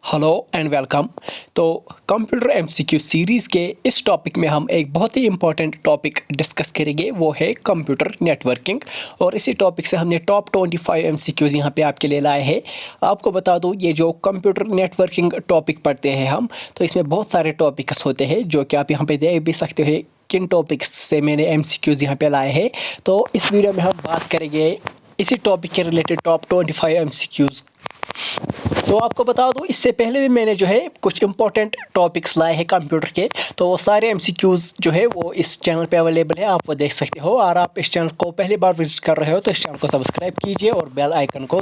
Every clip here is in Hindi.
Hello and welcome. तो कंप्यूटर एमसीक्यू सीरीज़ के इस टॉपिक में हम एक बहुत ही इम्पोर्टेंट टॉपिक डिस्कस करेंगे, वो है कंप्यूटर नेटवर्किंग। और इसी टॉपिक से हमने टॉप 25 एमसीक्यूज़ यहाँ पे आपके लिए लाए हैं। आपको बता दूँ, ये जो कंप्यूटर नेटवर्किंग टॉपिक पढ़ते हैं हम, तो इसमें बहुत सारे टॉपिक्स होते हैं जो कि आप यहाँ पे देख भी सकते हो किन टॉपिक्स से मैंने एमसीक्यूज़ यहाँ पे लाए हैं। तो इस वीडियो में हम बात करेंगे इसी टॉपिक के रिलेटेड टॉप 25 एमसीक्यूज़। तो आपको बता दूं, इससे पहले भी मैंने जो है कुछ इंपॉर्टेंट टॉपिक्स लाए हैं कंप्यूटर के, तो वो सारे एमसीक्यूज़ जो है वो इस चैनल पे अवेलेबल है, आप वो देख सकते हो। और आप इस चैनल को पहली बार विजिट कर रहे हो तो इस चैनल को सब्सक्राइब कीजिए और बेल आइकन को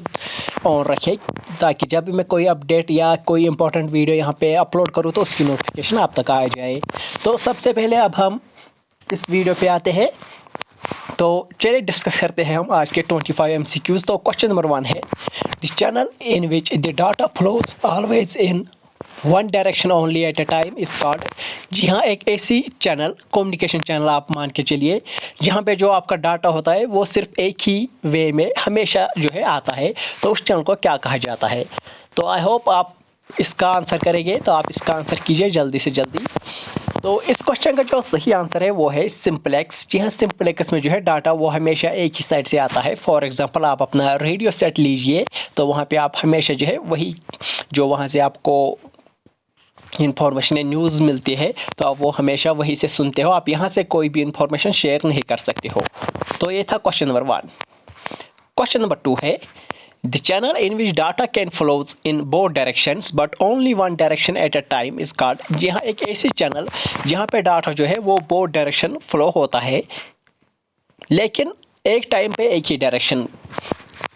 ऑन रखिए, ताकि जब भी मैं कोई अपडेट या कोई इंपॉर्टेंट वीडियो यहाँ पे अपलोड करूँ तो उसकी नोटिफिकेशन आप तक आ जाए। तो सबसे पहले अब हम इस वीडियो पे आते हैं। तो चलिए डिस्कस करते हैं हम आज के 25 एमसीक्यूज़। तो क्वेश्चन नंबर 1 है, the channel in which the data flows always in one direction only at a time is called. जी हाँ, एक ऐसी चैनल, कम्युनिकेशन चैनल आप मान के चलिए, जहाँ पे जो आपका डाटा होता है वो सिर्फ एक ही वे में हमेशा जो है आता है, तो उस चैनल को क्या कहा जाता है। तो आई होप आप इसका आंसर करेंगे, तो आप इसका आंसर कीजिए जल्दी से जल्दी। तो इस क्वेश्चन का जो सही आंसर है वो है सिंपलेक्स। जी हाँ, सिंपलेक्स में जो है डाटा वो हमेशा एक ही साइड से आता है। फॉर एग्जांपल, आप अपना रेडियो सेट लीजिए, तो वहाँ पे आप हमेशा जो है वही, जो वहाँ से आपको इंफॉर्मेशन या न्यूज़ मिलती है, तो आप वो हमेशा वहीं से सुनते हो। आप यहाँ से कोई भी इंफॉर्मेशन शेयर नहीं कर सकते हो। तो ये था क्वेश्चन नंबर 1। क्वेश्चन नंबर 2 है, The channel in which data can flows in both directions but only one direction at a time is called। जी हाँ, एक ऐसी चैनल जहाँ पे डाटा जो है वो बोथ डायरेक्शन फ्लो होता है, लेकिन एक टाइम पे एक ही डायरेक्शन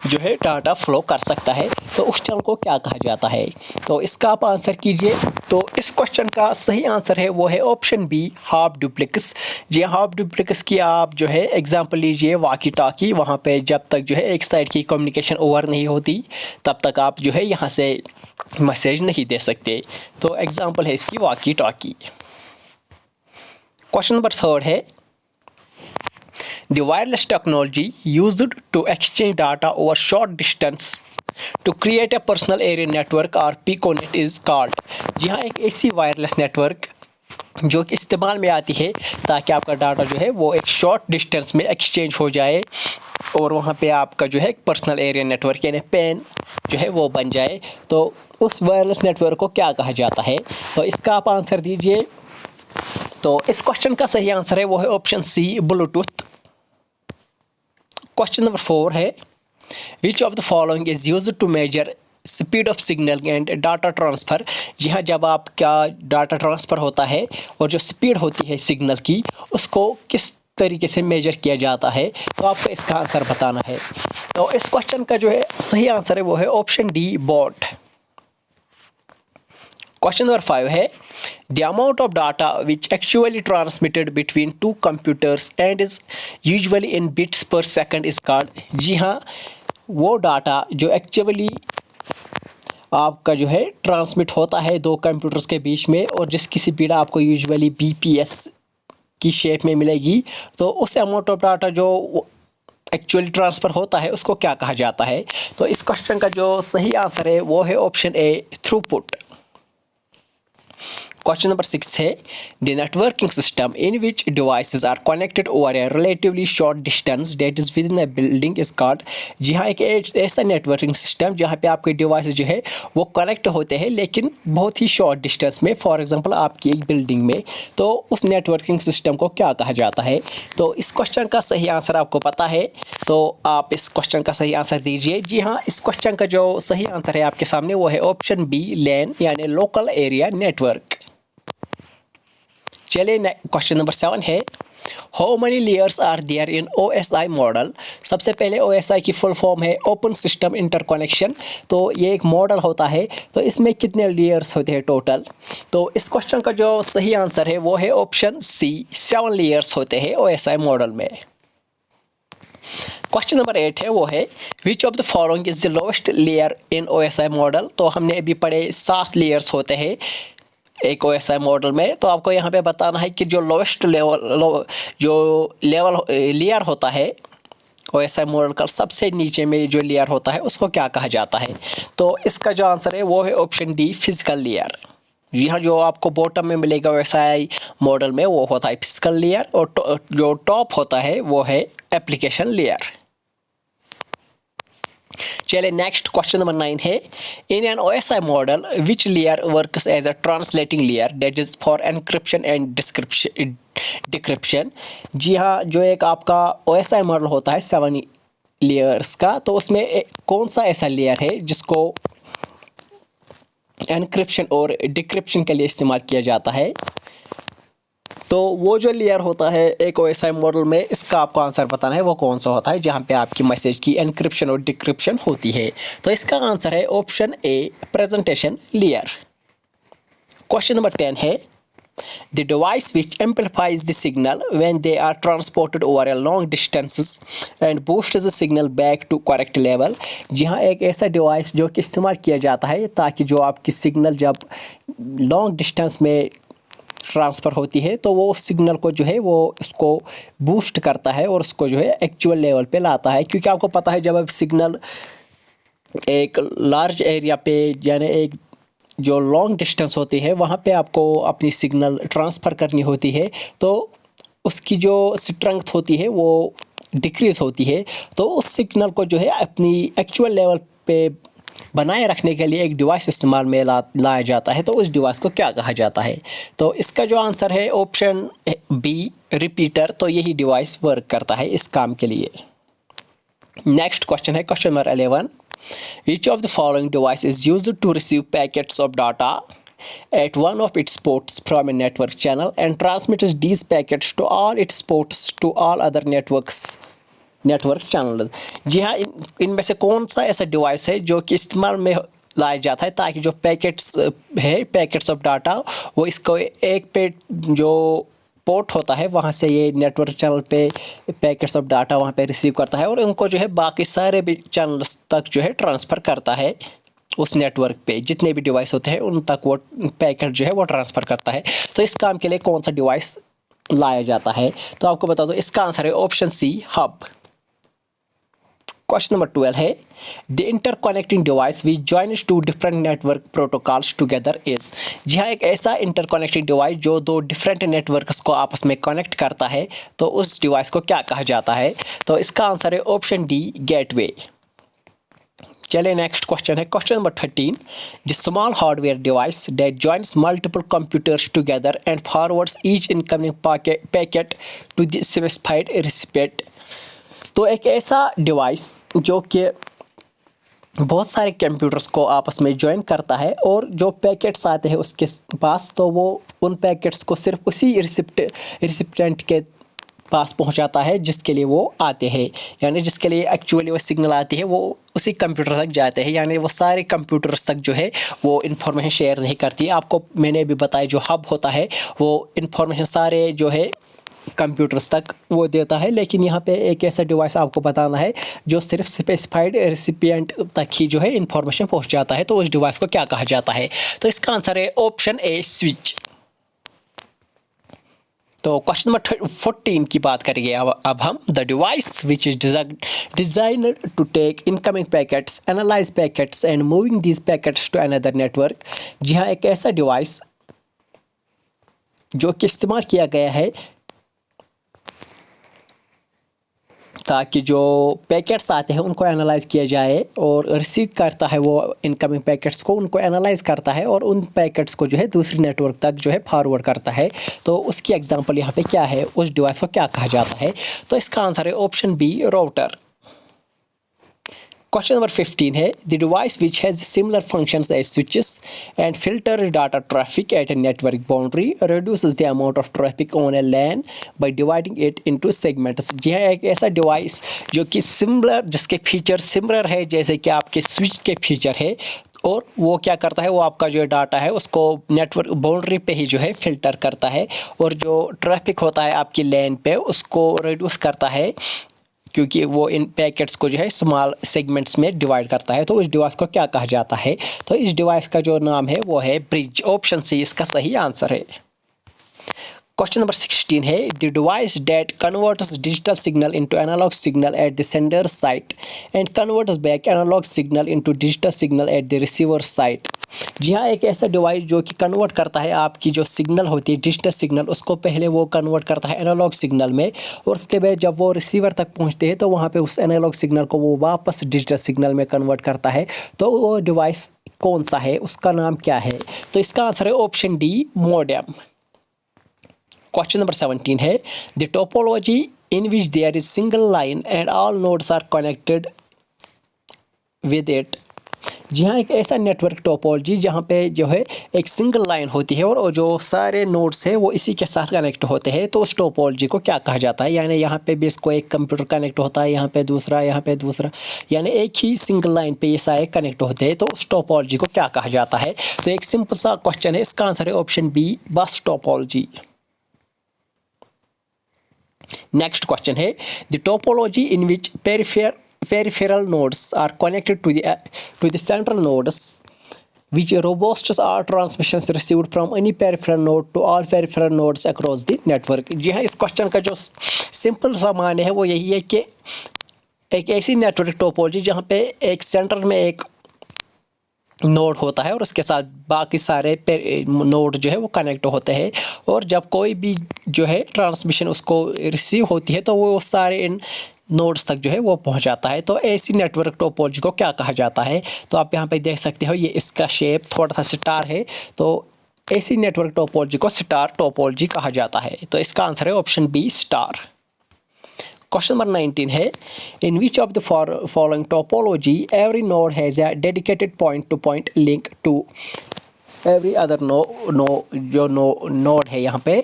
जो है डाटा फ्लो कर सकता है, तो उस चैनल को क्या कहा जाता है। तो इसका आप आंसर कीजिए। तो इस क्वेश्चन का सही आंसर है वो है ऑप्शन बी, हाफ डुप्लेक्स। जी हाफ डुप्लेक्स की आप जो है एग्जांपल लीजिए वॉकी टॉकी। वहाँ पे जब तक जो है एक साइड की कम्युनिकेशन ओवर नहीं होती, तब तक आप जो है यहाँ से मैसेज नहीं दे सकते। तो एग्जांपल है इसकी वॉकी टॉकी। क्वेश्चन नंबर 3 है, The wireless technology used to exchange data over short distance to create a personal area network or PicoNet is called। जी हाँ, एक ऐसी वायरलेस नेटवर्क जो कि इस्तेमाल में आती है ताकि आपका डाटा जो है वो एक शॉर्ट डिस्टेंस में एक्सचेंज हो जाए, और वहाँ पे आपका जो है एक पर्सनल एरिया नेटवर्क यानी पैन जो है वो बन जाए। तो उस वायरलेस नेटवर्क को क्या कहा जाता है। तो इसका आप आंसर दीजिए। तो इस क्वेश्चन का सही आंसर है वो है option C, Bluetooth. Question number 4 है, which of the following is used to measure speed of signal and data transfer. जी हाँ, जब आपका डाटा ट्रांसफ़र होता है और जो स्पीड होती है सिग्नल की, उसको किस तरीके से मेजर किया जाता है, तो आपको इसका आंसर बताना है। तो इस क्वेश्चन का जो है सही आंसर है वो है option D, both. Question number 5 है, the amount of data which actually transmitted between two computers and is usually in bits per second is called. जी हाँ, वो डाटा जो एक्चुअली आपका जो है ट्रांसमिट होता है दो कंप्यूटर्स के बीच में, और जिसकी स्पीड आपको यूजुअली बीपीएस की शेप में मिलेगी, तो उस अमाउंट ऑफ डाटा जो एक्चुअली ट्रांसफ़र होता है उसको क्या कहा जाता है। तो इस क्वेश्चन का जो सही आंसर है वो है option A, throughput. Question number 6 है, the networking system in which devices are connected over a relatively short distance that is within a building is called. जी हाँ, एक ऐसा नेटवर्किंग सिस्टम जहाँ पे आपके डिवाइसेस जो है वो कनेक्ट होते हैं लेकिन बहुत ही शॉर्ट डिस्टेंस में, फॉर एग्जांपल आपकी एक बिल्डिंग में, तो उस नेटवर्किंग सिस्टम को क्या कहा जाता है। तो इस क्वेश्चन का सही आंसर आपको पता है, तो आप इस क्वेश्चन का सही आंसर दीजिए। जी हाँ, इस क्वेश्चन का जो सही आंसर है आपके सामने वो है ऑप्शन बी, लैन यानी लोकल एरिया नेटवर्क। चलिए क्वेश्चन नंबर 7 है, how many layers are there in OSI model. सबसे पहले OSI की फुल फॉर्म है ओपन सिस्टम इंटरकनेक्शन। तो ये एक मॉडल होता है, तो इसमें कितने लेयर्स होते हैं टोटल। तो इस क्वेश्चन का जो सही आंसर है वो है ऑप्शन सी, 7 लेयर्स होते हैं OSI मॉडल में। क्वेश्चन नंबर 8 है वो है, which of the following is the lowest layer in OSI model. तो हमने अभी पढ़े 7 लेयर्स होते हैं एक OSI मॉडल में, तो आपको यहाँ पे बताना है कि जो लोएस्ट लेवल जो लेवल लेयर होता है OSI मॉडल का सबसे नीचे में जो लेयर होता है उसको क्या कहा जाता है? तो इसका जो आंसर है वो है ऑप्शन डी, फिजिकल लेयर। जी हाँ, जो आपको बॉटम में मिलेगा OSI मॉडल में वो होता है फिजिकल लेयर, और जो टॉप होता है वो है एप्लीकेशन लेयर। चलिए नेक्स्ट क्वेश्चन नंबर 9 है, in an OSI model which layer works as a translating layer that is for encryption and decryption. जी हाँ, जो एक आपका OSI मॉडल होता है 7 लेयर्स का, तो उसमें कौन सा ऐसा लेयर है जिसको एनक्रिप्शन और डिक्रिप्शन के लिए इस्तेमाल किया जाता है? तो वो जो लेयर होता है एक OSI मॉडल में, इसका आपको आंसर बताना है वो कौन सा होता है जहाँ पे आपकी मैसेज की एनक्रिप्शन और डिक्रिप्शन होती है। तो इसका आंसर है ऑप्शन ए, प्रेजेंटेशन लेयर। क्वेश्चन नंबर 10 है, the device which amplifies the signal when they are transported over a long distances and boosts the signal back to correct level। जी हाँ, एक ऐसा डिवाइस जो कि इस्तेमाल किया जाता है ताकि जो आपकी सिग्नल जब लॉन्ग डिस्टेंस में ट्रांसफ़र होती है तो वो सिग्नल को जो है वो इसको बूस्ट करता है और उसको जो है एक्चुअल लेवल पे लाता है। क्योंकि आपको पता है जब अब सिग्नल एक लार्ज एरिया पे, यानी एक जो लॉन्ग डिस्टेंस होती है वहाँ पे आपको अपनी सिग्नल ट्रांसफ़र करनी होती है, तो उसकी जो स्ट्रेंथ होती है वो डिक्रीज़ होती है। तो उस सिग्नल को जो है अपनी एक्चुअल लेवल पे बनाए रखने के लिए एक डिवाइस इस्तेमाल में लाया जाता है। तो उस डिवाइस को क्या कहा जाता है? तो इसका जो आंसर है ऑप्शन बी, रिपीटर। तो यही डिवाइस वर्क करता है इस काम के लिए। नेक्स्ट क्वेश्चन है question number 11, which of the following device is used to receive packets of data at one of its ports from a network channel and transmits these packets to all its ports to all other network channel. जी हाँ, इनमें से कौन सा ऐसा डिवाइस है जो कि इस्तेमाल में लाया जाता है ताकि जो पैकेट्स है, पैकेट्स ऑफ डाटा, वो इसको एक पे जो पोर्ट होता है वहाँ से ये नेटवर्क चैनल पे पैकेट्स ऑफ डाटा वहाँ पे रिसीव करता है और उनको जो है बाकी सारे भी चैनल्स तक जो है ट्रांसफ़र करता है। उस नेटवर्क पे जितने भी डिवाइस होते हैं उन तक वो पैकेट जो है वो ट्रांसफ़र करता है। तो इस काम के लिए कौन सा डिवाइस लाया जाता है? तो आपको बता दो, इसका आंसर है option C, hub. Question number 12 है, the interconnecting device which joins two different network protocols together is. जी हाँ, एक ऐसा इंटरकनेक्टिंग डिवाइस जो दो डिफरेंट नेटवर्क्स को आपस में कनेक्ट करता है, तो उस डिवाइस को क्या कहा जाता है? तो इसका आंसर है ऑप्शन डी, गेटवे। चलिए नेक्स्ट क्वेश्चन है question number 13, the small hardware device that joins multiple computers together and forwards each incoming packet to the specified recipient. तो एक ऐसा डिवाइस जो कि बहुत सारे कंप्यूटर्स को आपस में ज्वाइन करता है और जो पैकेट्स आते हैं उसके पास, तो वो उन पैकेट्स को सिर्फ उसी रिसिपिएंट के पास पहुंचाता है जिसके लिए वो आते हैं, यानी जिसके लिए एक्चुअली वो सिग्नल आती है वो उसी कंप्यूटर तक जाते हैं। यानी वो सारे कंप्यूटर्स तक जो है वो इन्फॉर्मेशन शेयर नहीं करती है। आपको मैंने भी बताया जो हब होता है वो इन्फॉर्मेशन सारे जो है कंप्यूटर्स तक वो देता है, लेकिन यहाँ पे एक ऐसा डिवाइस आपको बताना है जो सिर्फ स्पेसिफाइड रेसिपिएंट तक ही जो है इन्फॉर्मेशन पहुँचाता है। तो उस डिवाइस को क्या कहा जाता है? तो इसका आंसर है ऑप्शन ए, स्विच। तो क्वेश्चन नंबर 14 की बात करेंगे अब हम, the device which is designed to take incoming packets, analyse packets and moving these packets to another network. जी हाँ, एक ऐसा डिवाइस जो कि इस्तेमाल किया गया है ताकि जो पैकेट्स आते हैं उनको एनालाइज किया जाए और रिसीव करता है वो इनकमिंग पैकेट्स को, उनको एनालाइज करता है और उन पैकेट्स को जो है दूसरी नेटवर्क तक जो है फॉरवर्ड करता है। तो उसकी एग्जांपल यहाँ पे क्या है, उस डिवाइस को क्या कहा जाता है? तो इसका आंसर है option B, router. Question number 15 है, the device which has similar functions as switches and filter data traffic at a network boundary reduces the amount of traffic on a LAN by dividing it into segments. जी हाँ, एक ऐसा डिवाइस जो कि सिमिलर, जिसके फीचर सिमिलर है जैसे कि आपके स्विच के फीचर है, और वो क्या करता है, वो आपका जो डाटा है उसको नेटवर्क बाउंड्री पे ही जो है फ़िल्टर करता है और जो ट्रैफिक होता है आपकी लैन पे उसको रिड्यूस करता है, क्योंकि वो इन पैकेट्स को जो है स्मॉल सेगमेंट्स में डिवाइड करता है। तो इस डिवाइस को क्या कहा जाता है? तो इस डिवाइस का जो नाम है वो है ब्रिज। ऑप्शन सी इसका सही आंसर है। क्वेश्चन नंबर 16 है the device that converts digital signal into analog signal at the sender site and converts back analog signal into digital signal at the receiver site. जी हाँ, एक ऐसा डिवाइस जो कि कन्वर्ट करता है आपकी जो सिग्नल होती है डिजिटल सिग्नल, उसको पहले वो कन्वर्ट करता है एनालॉग सिग्नल में, और उसके बाद जब वो रिसीवर तक पहुंचते हैं तो वहाँ पे उस एनालॉग सिग्नल को वो वापस डिजिटल सिग्नल में कन्वर्ट करता है। तो वो डिवाइस कौन सा है, उसका नाम क्या है? तो इसका आंसर है option D, modem. Question number 17 है the topology in which there is single line and all nodes are connected with it. जी हाँ, एक ऐसा नेटवर्क टोपोलॉजी जहाँ पे जो है एक सिंगल लाइन होती है और जो सारे नोड्स हैं वो इसी के साथ कनेक्ट होते हैं, तो उस टोपोलॉजी को क्या कहा जाता है? यानी यहाँ पे भी इसको एक कंप्यूटर कनेक्ट होता है, यहाँ पे दूसरा, यहाँ पे दूसरा, यानी एक ही सिंगल लाइन पे ये सारे कनेक्ट होते हैं, तो उस टोपोलॉजी को क्या कहा जाता है? तो एक सिंपल सा क्वेश्चन है, इसका आंसर है option B, bus topology. Next question है the topology in which peripheral nodes are connected to the central nodes which robusts all transmissions received from any peripheral node to all peripheral nodes across the network। जी हाँ, इस क्वेश्चन का जो सिंपल सा माने है वो यही है कि एक ऐसी नेटवर्क टोपोलॉजी जहाँ पे एक सेंटर में एक नोड होता है और उसके साथ बाकी सारे नोड जो है वो कनेक्ट होते हैं, और जब कोई भी जो है ट्रांसमिशन उसको रिसीव होती है तो वो सारे इन नोड्स तक जो है वो पहुंच जाता है। तो ऐसी नेटवर्क टोपोलॉजी को क्या कहा जाता है? तो आप यहाँ पे देख सकते हो, ये इसका शेप थोड़ा सा स्टार है, तो ऐसी नेटवर्क टोपोलॉजी को स्टार टोपोलॉजी कहा जाता है। तो इसका आंसर है option B, star. Question number 19 है in which of the following topology every node has a dedicated point to point link to every other जो नोड है यहाँ पे।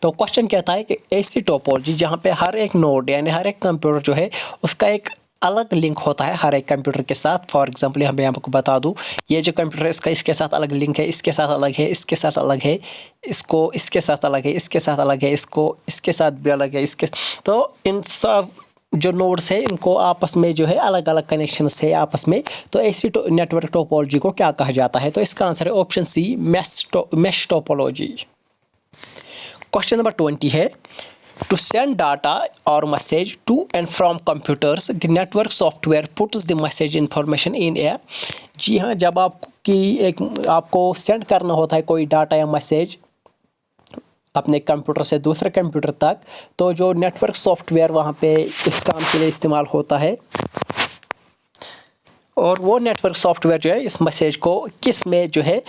तो क्वेश्चन कहता है कि ऐसी टोपोलॉजी जहाँ पे हर एक नोड यानी हर एक कंप्यूटर जो है उसका एक अलग लिंक होता है हर एक कंप्यूटर के साथ। फॉर एग्जांपल यहाँ पे आपको बता दूँ, ये जो कंप्यूटर है इसका इसके साथ अलग लिंक है, इसके साथ अलग है, इसके साथ अलग है, इसको इसके साथ अलग है, इसके साथ अलग है, इसको इसके साथ भी अलग है, इसके, तो इन सब जो नोड्स है इनको आपस में जो है अलग अलग कनेक्शंस है आपस में। तो ऐसी नेटवर्क टोपोलॉजी को क्या कहा जाता है? तो इसका आंसर है option C, mesh topology. Question number 20 है टू सेंड डाटा और message to and from computers the network software puts the message information in a. जी हाँ, जब आपको सेंड करना होता है कोई डाटा या मैसेज अपने कंप्यूटर से दूसरे कंप्यूटर तक, तो जो नेटवर्क सॉफ्टवेयर वहाँ पे इस काम के लिए इस्तेमाल होता है, और वो नेटवर्क सॉफ्टवेयर जो है इस मैसेज को किस में जो है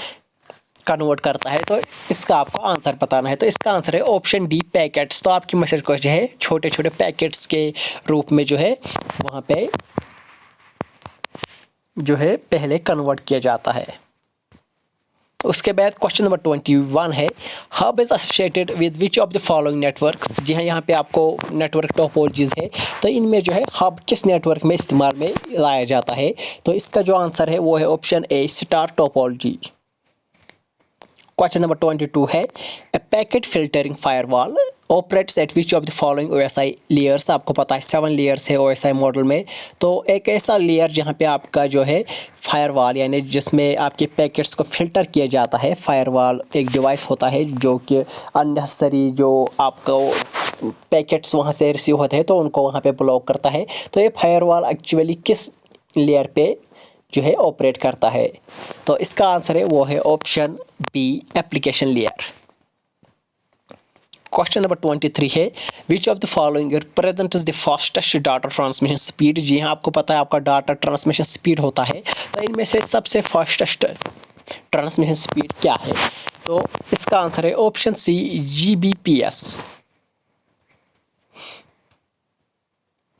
कन्वर्ट करता है, तो इसका आपको आंसर बताना है। तो इसका आंसर है ऑप्शन डी, पैकेट्स। तो आपकी मैसेज को जो है छोटे छोटे पैकेट्स के रूप में जो है वहाँ पे जो है पहले कन्वर्ट किया जाता है। उसके बाद क्वेश्चन नंबर 21 है hub is associated with which of the following networks. जी हाँ, यहाँ पे आपको नेटवर्क टोपोलॉजीज है, तो इनमें जो है हब किस नेटवर्क में इस्तेमाल में लाया जाता है? तो इसका जो आंसर है वो है option A, star topology. Question number 22 है a packet filtering firewall operates at which of the following OSI layers. आपको पता है 7 लेयर्स है OSI मॉडल में, तो एक ऐसा लेयर जहाँ पे आपका जो है फायरवॉल यानी जिसमें आपके पैकेट्स को फिल्टर किया जाता है। फायरवॉल एक डिवाइस होता है जो कि अननेसेसरी जो आपको पैकेट्स वहाँ से रिसीव होते हैं तो उनको वहाँ पे ब्लॉक करता है। तो ये फायरवॉल एक्चुअली किस लेयर पे जो है ऑपरेट करता है? तो इसका आंसर है वो है option B, application layer. Question number 23 है which of the following represents the fastest data transmission speed. जी हाँ, आपको पता है आपका डाटा ट्रांसमिशन स्पीड होता है, तो इनमें से सबसे फास्टेस्ट ट्रांसमिशन स्पीड क्या है? तो इसका आंसर है ऑप्शन सी, GBPS।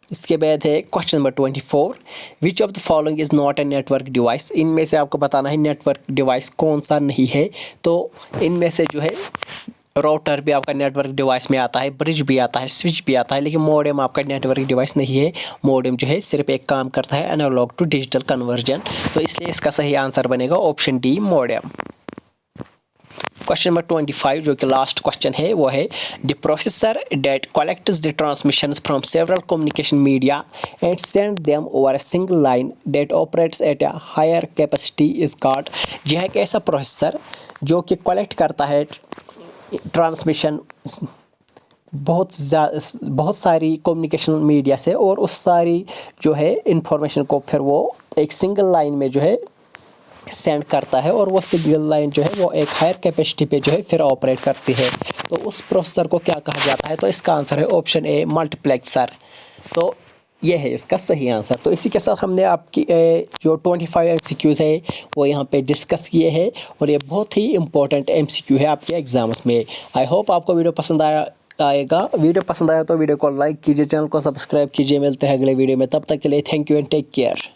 इसके बाद है question number 24 which of the following is not a network device. इनमें से आपको बताना है नेटवर्क डिवाइस कौन सा नहीं है। तो इनमें से जो है राउटर भी आपका नेटवर्क डिवाइस में आता है, ब्रिज भी आता है, स्विच भी आता है, लेकिन मॉडेम आपका नेटवर्क डिवाइस नहीं है। मॉडेम जो है सिर्फ एक काम करता है एनालॉग टू डिजिटल कन्वर्जन, तो इसलिए इसका सही आंसर बनेगा option D, modem. Question number 25 जो कि लास्ट क्वेश्चन है वो है the processor that collects the transmissions from several communication media and send them over a single line that operates at a higher capacity is called. यह एक ऐसा प्रोसेसर जो कि कलेक्ट करता है ट्रांसमिशन बहुत सारी कम्युनिकेशन मीडिया से, और उस सारी जो है इंफॉर्मेशन को फिर वो एक सिंगल लाइन में जो है सेंड करता है, और वो सिंगल लाइन जो है वो एक हायर कैपेसिटी पे जो है फिर ऑपरेट करती है। तो उस प्रोसेसर को क्या कहा जाता है? तो इसका आंसर है ऑप्शन ए, मल्टीप्लेक्सर। तो ये है इसका सही आंसर। तो इसी के साथ हमने आपकी जो 25 एमसीक्यूज़ है वो यहाँ पे डिस्कस किए हैं, और ये बहुत ही इंपॉर्टेंट एमसीक्यू है आपके एग्जाम्स में। आई होप आपको वीडियो पसंद आएगा। वीडियो पसंद आया तो वीडियो को लाइक कीजिए, चैनल को सब्सक्राइब कीजिए। मिलते हैं अगले वीडियो में, तब तक के लिए thank you and take care.